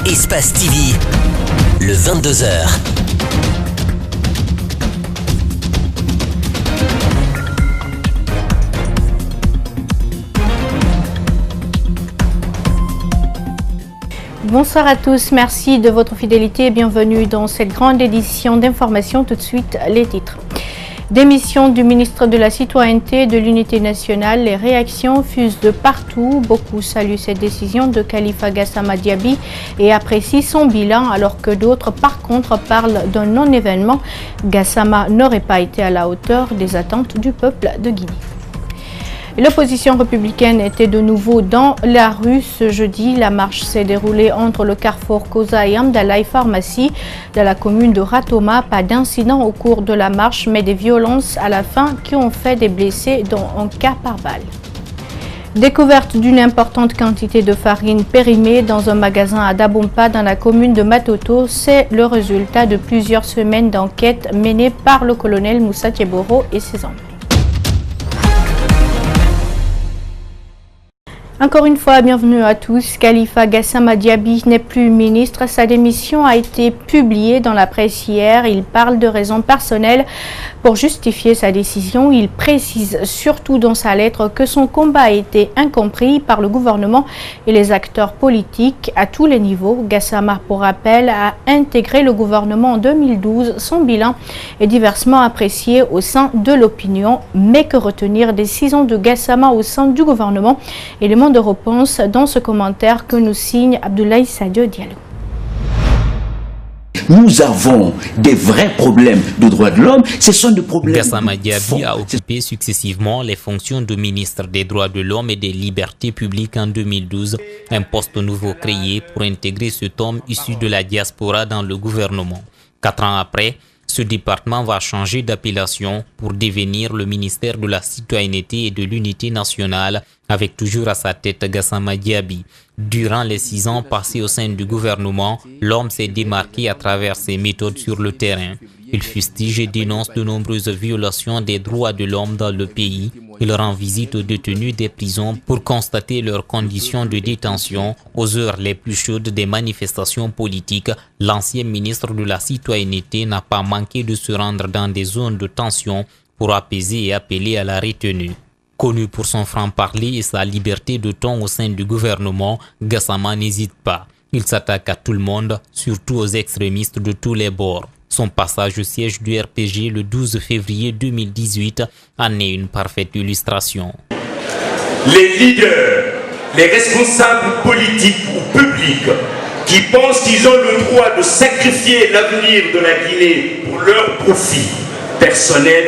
Espace TV, le 22h. Bonsoir à tous, merci de votre fidélité et bienvenue dans cette grande édition d'information. Tout de suite, les titres. Démission du ministre de la Citoyenneté et de l'Unité nationale, les réactions fusent de partout. Beaucoup saluent cette décision de Khalifa Gassama Diaby et apprécient son bilan, alors que d'autres, par contre, parlent d'un non-événement. Gassama n'aurait pas été à la hauteur des attentes du peuple de Guinée. L'opposition républicaine était de nouveau dans la rue ce jeudi. La marche s'est déroulée entre le carrefour Koza et Amdalaï Pharmacie de la commune de Ratoma. Pas d'incident au cours de la marche, mais des violences à la fin qui ont fait des blessés, dont un cas par balle. Découverte d'une importante quantité de farine périmée dans un magasin à Dabompa dans la commune de Matoto, c'est le résultat de plusieurs semaines d'enquête menées par le colonel Moussa Tieboro et ses hommes. Encore une fois, bienvenue à tous. Khalifa Gassama Diaby n'est plus ministre. Sa démission a été publiée dans la presse hier. Il parle de raisons personnelles pour justifier sa décision. Il précise surtout dans sa lettre que son combat a été incompris par le gouvernement et les acteurs politiques à tous les niveaux. Gassama, pour rappel, a intégré le gouvernement en 2012. Son bilan est diversement apprécié au sein de l'opinion. Mais que retenir des 6 ans de Gassama au sein du gouvernement? Élément de réponse dans ce commentaire que nous signe Abdoulaye Sadio Diallo. Nous avons des vrais problèmes de droits de l'homme. Ce sont des problèmes. Gassama Diaby a occupé successivement les fonctions de ministre des droits de l'homme et des libertés publiques en 2012, un poste nouveau créé pour intégrer cet homme issu de la diaspora dans le gouvernement. 4 ans après, ce département va changer d'appellation pour devenir le ministère de la Citoyenneté et de l'Unité nationale, avec toujours à sa tête Gassama Diaby. Durant les 6 ans passés au sein du gouvernement, l'homme s'est démarqué à travers ses méthodes sur le terrain. Il fustige et dénonce de nombreuses violations des droits de l'homme dans le pays. Il rend visite aux détenus des prisons pour constater leurs conditions de détention. Aux heures les plus chaudes des manifestations politiques, l'ancien ministre de la Citoyenneté n'a pas manqué de se rendre dans des zones de tension pour apaiser et appeler à la retenue. Connu pour son franc-parler et sa liberté de ton au sein du gouvernement, Gassama n'hésite pas. Il s'attaque à tout le monde, surtout aux extrémistes de tous les bords. Son passage au siège du RPG le 12 février 2018 en est une parfaite illustration. Les leaders, les responsables politiques ou publics qui pensent qu'ils ont le droit de sacrifier l'avenir de la Guinée pour leur profit personnel,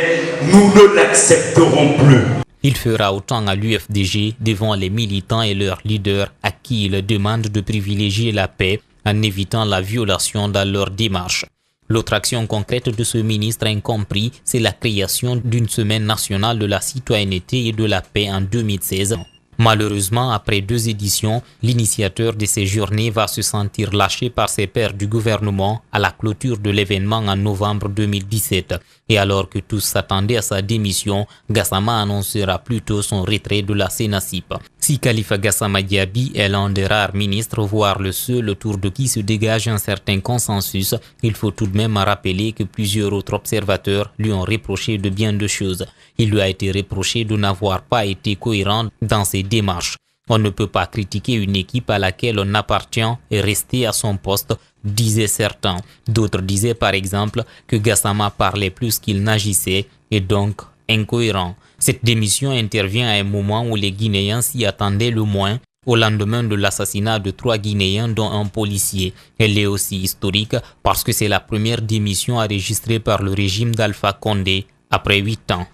nous ne l'accepterons plus. Il fera autant à l'UFDG devant les militants et leurs leaders à qui il demande de privilégier la paix en évitant la violation dans leur démarche. L'autre action concrète de ce ministre incompris, c'est la création d'une semaine nationale de la citoyenneté et de la paix en 2016. Malheureusement, après 2 éditions, l'initiateur de ces journées va se sentir lâché par ses pairs du gouvernement à la clôture de l'événement en novembre 2017. Et alors que tous s'attendaient à sa démission, Gassama annoncera plutôt son retrait de la CENACIP. Si Khalifa Gassama Diaby est l'un des rares ministres, voire le seul autour de qui se dégage un certain consensus, il faut tout de même rappeler que plusieurs autres observateurs lui ont reproché de bien de choses. Il lui a été reproché de n'avoir pas été cohérent dans ses démarches. On ne peut pas critiquer une équipe à laquelle on appartient et rester à son poste, disaient certains. D'autres disaient par exemple que Gassama parlait plus qu'il n'agissait et donc incohérent. Cette démission intervient à un moment où les Guinéens s'y attendaient le moins, au lendemain de l'assassinat de 3 Guinéens dont un policier. Elle est aussi historique parce que c'est la première démission enregistrée par le régime d'Alpha Condé après 8 ans.